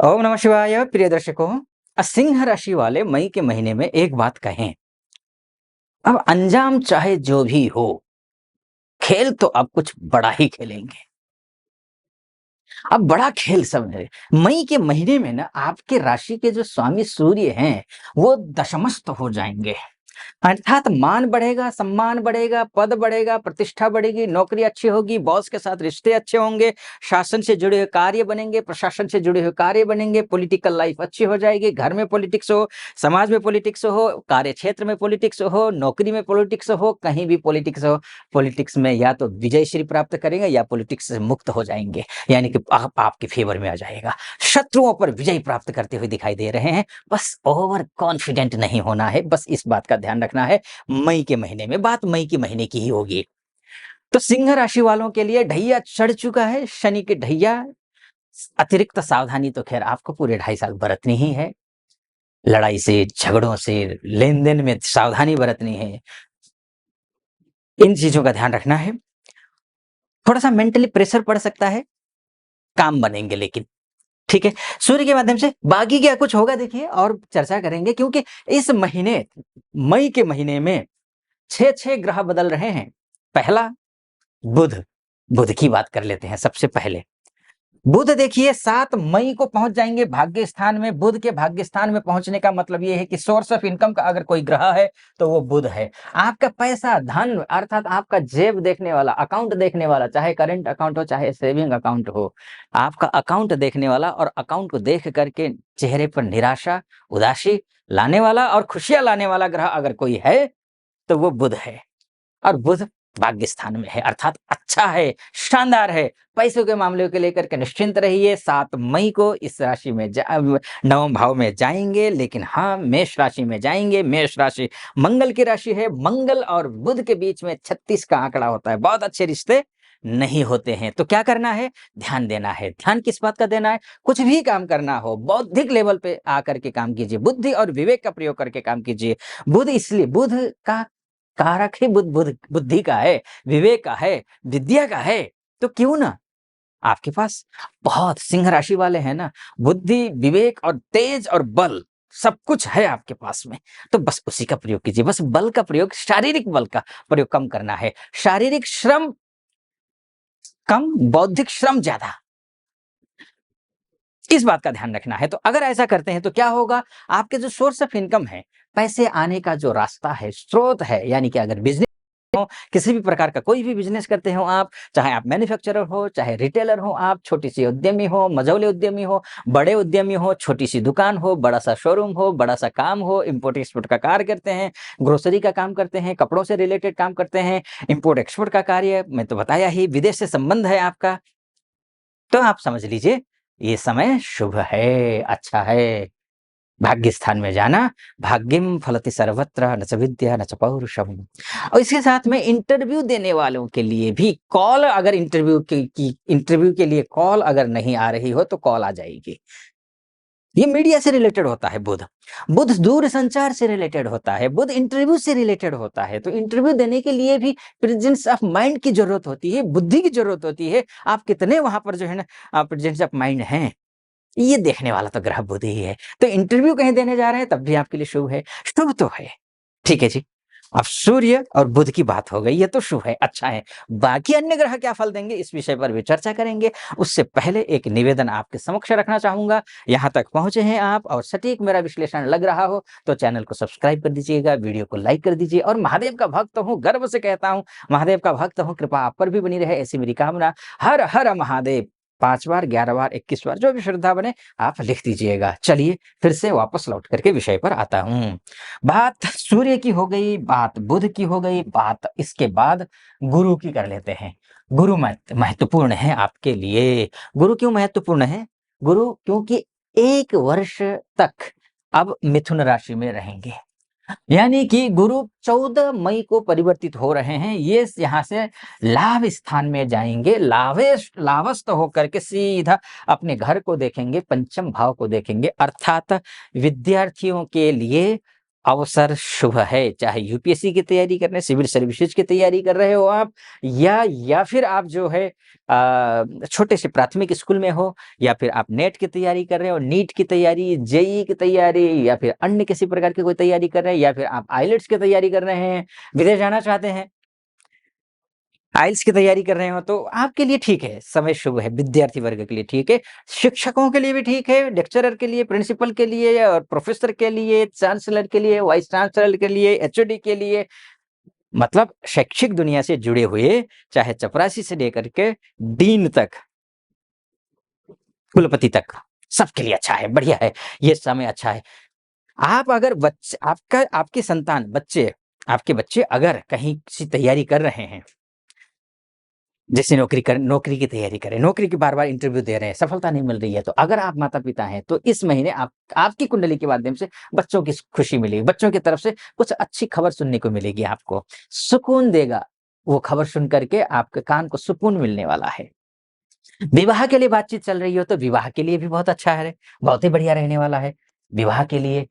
ओम नमः शिवाय। प्रिय दर्शकों, सिंह राशि वाले मई के महीने में एक बात कहें। अब अंजाम चाहे जो भी हो, खेल तो अब कुछ बड़ा ही खेलेंगे। अब बड़ा खेल समझे। मई के महीने में ना आपके राशि के जो स्वामी सूर्य हैं, वो दशमस्त हो जाएंगे। अर्थात मान बढ़ेगा, सम्मान बढ़ेगा, पद बढ़ेगा, प्रतिष्ठा बढ़ेगी, नौकरी अच्छी होगी, बॉस के साथ रिश्ते अच्छे होंगे, शासन से जुड़े हुए कार्य बनेंगे, प्रशासन से जुड़े हुए कार्य बनेंगे, पॉलिटिकल लाइफ अच्छी हो जाएगी, घर में पॉलिटिक्स हो, समाज में पॉलिटिक्स हो, कार्य क्षेत्र में पॉलिटिक्स हो, नौकरी में पॉलिटिक्स हो, कहीं भी पॉलिटिक्स हो। पॉलिटिक्स में या तो विजय श्री प्राप्त करेंगे या पॉलिटिक्स से मुक्त हो जाएंगे, यानी कि आप आपके फेवर में आ जाएगा। शत्रुओं पर विजय प्राप्त करते हुए दिखाई दे रहे हैं। बस ओवर कॉन्फिडेंट नहीं होना है, बस इस बात का ध्यान रखना है। मई के महीने में बात मई के महीने की ही होगी। तो सिंह राशि वालों के लिए ढैया चढ़ चुका है, शनि की ढैया। अतिरिक्त सावधानी तो खैर आपको पूरे 2.5 साल बरतनी ही है। लड़ाई से, झगड़ों से, लेन-देन में सावधानी बरतनी है। इन चीजों का ध्यान रखना है। थोड़ा-सा मेंटली प्रेशर पड़ सकता है, काम बनेंगे लेकिन। ठीक है, सूर्य के माध्यम से बाकी क्या कुछ होगा देखिए और चर्चा करेंगे, क्योंकि इस महीने मई के महीने में 6-6 ग्रह बदल रहे हैं। पहला बुध, बुध की बात कर लेते हैं सबसे पहले। बुध देखिए 7 मई को पहुंच जाएंगे भाग्य स्थान में। बुध के भाग्य स्थान में पहुंचने का मतलब ये है कि सोर्स ऑफ इनकम का अगर कोई ग्रह है तो वो बुध है। आपका पैसा, धन, अर्थात आपका जेब देखने वाला, अकाउंट देखने वाला, चाहे करंट अकाउंट हो चाहे सेविंग अकाउंट हो, आपका अकाउंट देखने वाला और अकाउंट को देख करके चेहरे पर निराशा, उदासी लाने वाला और खुशियां लाने वाला ग्रह अगर कोई है तो वो बुध है। और बुध भाग्य स्थान में है, अर्थात अच्छा है, शानदार है। पैसों के मामले को लेकर के निश्चिंत रहिए। 7 मई को इस राशि में नवम भाव में जाएंगे, लेकिन हाँ, मेष राशि में जाएंगे। मेष राशि मंगल की राशि है। मंगल और बुध के बीच में 36 का आंकड़ा होता है। बहुत अच्छे रिश्ते नहीं होते हैं। तो क्या करना है? ध्यान देना है। ध्यान किस बात का देना है? कुछ भी काम करना हो, बौद्धिक लेवल पे आकर के काम कीजिए, बुद्धि और विवेक का प्रयोग करके काम कीजिए। बुध इसलिए, बुध का कारक ही बुद्धि का है, विवेक का है, विद्या का है। तो क्यों ना आपके पास बहुत सिंह राशि वाले हैं ना, बुद्धि, विवेक और तेज और बल सब कुछ है आपके पास में। तो बस उसी का प्रयोग कीजिए। बस बल का प्रयोग, शारीरिक बल का प्रयोग कम करना है। शारीरिक श्रम कम, बौद्धिक श्रम ज्यादा, इस बात का ध्यान रखना है। तो अगर ऐसा करते हैं तो क्या होगा? आपके जो सोर्स ऑफ इनकम है, पैसे आने का जो रास्ता है, स्रोत है, यानी कि अगर बिजनेस हो, किसी भी प्रकार का कोई भी बिजनेस करते हो आप, चाहे आप मैन्युफैक्चरर हो, चाहे रिटेलर हो, आप छोटी सी उद्यमी हो, मझौले उद्यमी हो, बड़े उद्यमी हो, छोटी सी दुकान हो, बड़ा सा शोरूम हो, बड़ा सा काम हो, इंपोर्ट एक्सपोर्ट का कार्य करते हैं, ग्रोसरी का काम करते हैं, कपड़ों से रिलेटेड काम करते हैं, इंपोर्ट एक्सपोर्ट का कार्य, मैं तो बताया ही, विदेश से संबंध है आपका, तो आप समझ लीजिए ये समय शुभ है, अच्छा है। भाग्य स्थान में जाना, भाग्यम फलति सर्वत्र न च विद्या न च पौरुषम। और इसके साथ में इंटरव्यू देने वालों के लिए भी कॉल, अगर इंटरव्यू के लिए कॉल अगर नहीं आ रही हो तो कॉल आ जाएगी। ये मीडिया से रिलेटेड होता है बुध। बुध दूर संचार से रिलेटेड होता है, बुध इंटरव्यू से रिलेटेड होता है। तो इंटरव्यू देने के लिए भी प्रेजेंस ऑफ माइंड की जरूरत होती है, बुद्धि की जरूरत होती है। आप कितने वहां पर जो है ना प्रेजेंस ऑफ माइंड हैं, ये देखने वाला तो ग्रह बुध ही है। तो इंटरव्यू कहीं देने जा रहे हैं तब भी आपके लिए शुभ है, शुभ तो है। ठीक है जी। अब सूर्य और बुध की बात हो गई, ये तो शुभ है, अच्छा है। बाकी अन्य ग्रह क्या फल देंगे इस विषय पर भी चर्चा करेंगे। उससे पहले एक निवेदन आपके समक्ष रखना चाहूंगा। यहाँ तक पहुंचे हैं आप और सटीक मेरा विश्लेषण लग रहा हो तो चैनल को सब्सक्राइब कर दीजिएगा, वीडियो को लाइक कर दीजिए। और महादेव का भक्त हूँ, गर्व से कहता हूँ, महादेव का भक्त हूँ, कृपा आप पर भी बनी रहे, ऐसी मेरी कामना। हर हर महादेव 5 बार, 11 बार, 21 बार, जो भी श्रद्धा बने आप लिख दीजिएगा। चलिए फिर से वापस लौट करके विषय पर आता हूँ। बात सूर्य की हो गई, बात बुध की हो गई, बात इसके बाद गुरु की कर लेते हैं। गुरु महत्वपूर्ण है आपके लिए। गुरु क्यों महत्वपूर्ण है? गुरु क्योंकि 1 वर्ष तक अब मिथुन राशि में रहेंगे, यानी कि गुरु 14 मई को परिवर्तित हो रहे हैं। ये यहाँ से लाभ स्थान में जाएंगे, लाभस्थ होकर के सीधा अपने घर को देखेंगे, पंचम भाव को देखेंगे। अर्थात विद्यार्थियों के लिए अवसर शुभ है, चाहे यूपीएससी की तैयारी कर रहे हैं, सिविल सर्विसेज की तैयारी कर रहे हो आप, या फिर आप जो है छोटे से प्राथमिक स्कूल में हो, या फिर आप नेट की तैयारी कर रहे हो, नीट की तैयारी, जेईई की तैयारी, या फिर अन्य किसी प्रकार की कोई तैयारी कर रहे हैं, या फिर आप आइलेट्स की तैयारी कर रहे हैं, विदेश जाना चाहते हैं, आइल्स की तैयारी कर रहे हो, तो आपके लिए ठीक है, समय शुभ है, विद्यार्थी वर्ग के लिए ठीक है, शिक्षकों के लिए भी ठीक है, लेक्चरर के लिए, प्रिंसिपल के लिए और प्रोफेसर के लिए, चांसलर के लिए, वाइस चांसलर के लिए, एचओडी के लिए, मतलब शैक्षिक दुनिया से जुड़े हुए, चाहे चपरासी से लेकर के डीन तक, कुलपति तक, सबके लिए अच्छा है, बढ़िया है, ये समय अच्छा है। आप अगर बच्चे आपके संतान, आपके बच्चे अगर कहीं किसी तैयारी कर रहे हैं, जैसे नौकरी की तैयारी करें, नौकरी की बार-बार इंटरव्यू दे रहे हैं, सफलता नहीं मिल रही है, तो अगर आप माता-पिता हैं, तो इस महीने आपकी कुंडली के माध्यम से बच्चों की खुशी मिलेगी, बच्चों की तरफ से कुछ अच्छी खबर सुनने को मिलेगी आपको, सुकून देगा, वो खबर सुन कर के आपके कान को सुकून मिलने वाला है। विवाह के लिए बातचीत चल रही हो, तो विवाह के लिए भी बहुत अच्छा है, बहुत ही बढ़िया रहने वाला है, विवाह के लिए।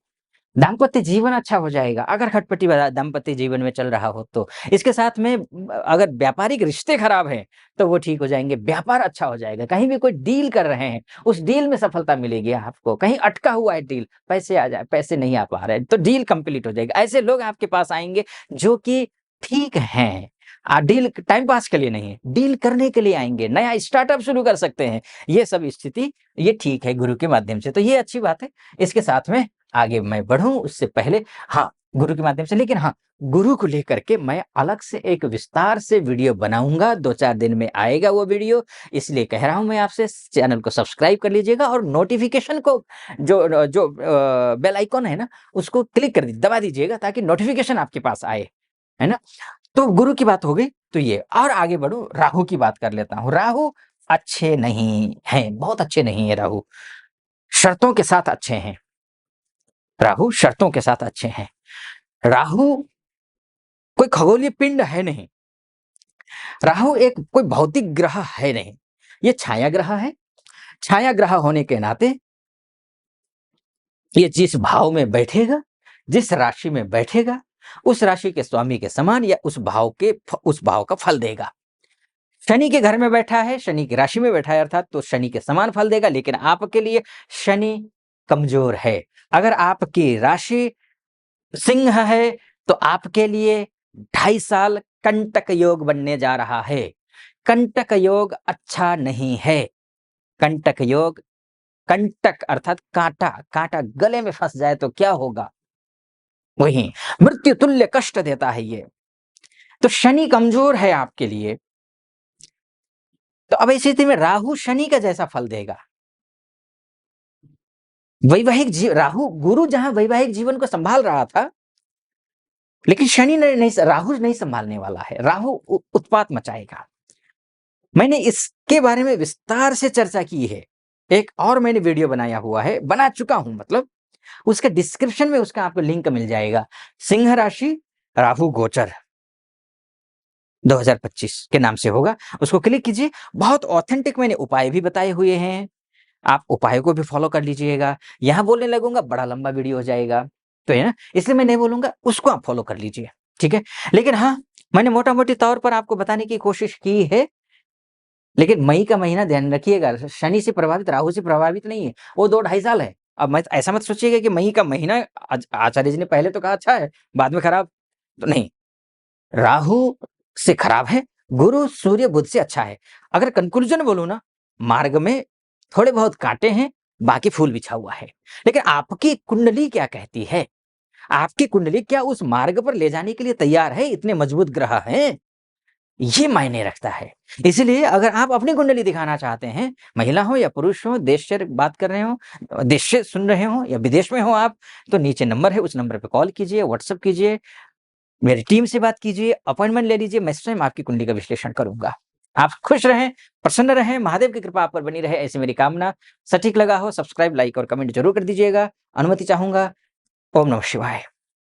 दाम्पत्य जीवन अच्छा हो जाएगा, अगर खटपटी वाला दाम्पत्य जीवन में चल रहा हो तो। इसके साथ में अगर व्यापारिक रिश्ते खराब हैं, तो वो ठीक हो जाएँगे, व्यापार अच्छा हो जाएगा। कहीं भी कोई डील कर रहे हैं, उस डील में सफलता मिलेगी आपको। कहीं अटका हुआ है डील, पैसे नहीं आ पा रहे हैं, तो डील कंप्लीट हो जाएगी। ऐसे लोग आपके पास आएँगे जो कि ठीक हैं। डील टाइम पास के लिए नहीं है, डील करने के लिए आएँगे, नया स्टार्टअप शुरू कर सकते हैं। ये सब स्थिति, ये ठीक है गुरु के माध्यम से, तो ये अच्छी बात है। इसके साथ में आगे मैं बढ़ूँ उससे पहले, हाँ, गुरु के माध्यम से, लेकिन हाँ, गुरु को लेकर के मैं अलग से एक विस्तार से वीडियो बनाऊँगा, 2-4 दिन में आएगा वो वीडियो, इसलिए कह रहा हूँ मैं आपसे, चैनल को सब्सक्राइब कर लीजिएगा और नोटिफ़िकेशन को बेल आइकन है ना, उसको क्लिक दबा दीजिएगा ताकि नोटिफ़िकेशन आपके पास आए, है ना? तो गुरु की बात हो गई, तो ये और आगे बढ़ूँ, राहु की बात कर लेता हूँ। राहु अच्छे नहीं हैं, बहुत अच्छे नहीं है राहु, शर्तों के साथ अच्छे हैं। राहु शर्तों के साथ अच्छे हैं। राहु कोई खगोलीय पिंड है नहीं। राहु एक कोई भौतिक ग्रह है नहीं। ये छाया ग्रह है। छाया ग्रह होने के नाते ये जिस भाव में बैठेगा, जिस राशि में बैठेगा, उस राशि के स्वामी के समान या उस भाव का फल देगा। शनि के घर में बैठा है, शनि की राशि में बैठा है अर्थात, तो शनि के समान फल देगा, लेकिन आपके लिए शनि कमजोर है। अगर आपकी राशि सिंह है, तो आपके लिए 2.5 साल कंटक योग बनने जा रहा है। कंटक योग अच्छा नहीं है। कंटक योग, कंटक अर्थात काँटा, काँटा गले में फँस जाए तो क्या होगा? वही मृत्यु तुल्य कष्ट देता है ये। तो शनि कमजोर है आपके लिए। तो अब इस स्थिति में राहु शनि का जैसा फल देगा। राहु गुरु जहां वैवाहिक जीवन को संभाल रहा था, लेकिन शनि ने नहीं, राहु नहीं संभालने वाला है। राहु उत्पात मचाएगा। मैंने इसके बारे में विस्तार से चर्चा की है। एक और मैंने वीडियो बनाया हुआ है, बना चुका हूं मतलब, उसके डिस्क्रिप्शन में उसका आपको लिंक मिल जाएगा। सिंह राशि राहु गोचर 2025 के नाम से होगा, उसको क्लिक कीजिए। बहुत ऑथेंटिक मैंने उपाय भी बताए हुए हैं, आप उपायों को भी फॉलो कर लीजिएगा। यहाँ बोलने लगूंगा बड़ा लंबा वीडियो हो जाएगा, तो है ना, इसलिए मैं नहीं बोलूंगा, उसको आप फॉलो कर लीजिए, ठीक है। लेकिन हाँ, मैंने मोटा मोटी तौर पर आपको बताने की कोशिश की है। लेकिन मई का महीना ध्यान रखिएगा, शनि से प्रभावित, राहु से प्रभावित नहीं है, वो 2-2.5 साल है। अब मैं ऐसा मत सोचिएगा कि मई का महीना, आचार्य जी ने पहले तो कहा अच्छा है, बाद में खराब, तो नहीं। राहु से खराब है, गुरु सूर्य बुध से अच्छा है। अगर कंक्लूजन बोलूं ना, मार्ग में थोड़े बहुत कांटे हैं, बाकी फूल बिछा हुआ है। लेकिन आपकी कुंडली क्या कहती है? आपकी कुंडली क्या उस मार्ग पर ले जाने के लिए तैयार है? इतने मजबूत ग्रह हैं, ये मायने रखता है। इसलिए अगर आप अपनी कुंडली दिखाना चाहते हैं, महिला हो या पुरुष हो, देश से बात कर रहे हो, देश से सुन रहे हो या विदेश में हो आप, तो नीचे नंबर है, उस नंबर पे कॉल कीजिए, व्हाट्सएप कीजिए, मेरी टीम से बात कीजिए, अपॉइंटमेंट ले लीजिए, मैं स्वयं आपकी कुंडली का विश्लेषण करूंगा। आप खुश रहें, प्रसन्न रहें, महादेव की कृपा आप पर बनी रहे, ऐसी मेरी कामना। सटीक लगा हो, सब्सक्राइब, लाइक और कमेंट जरूर कर दीजिएगा। अनुमति चाहूंगा। ओम नमः शिवाय।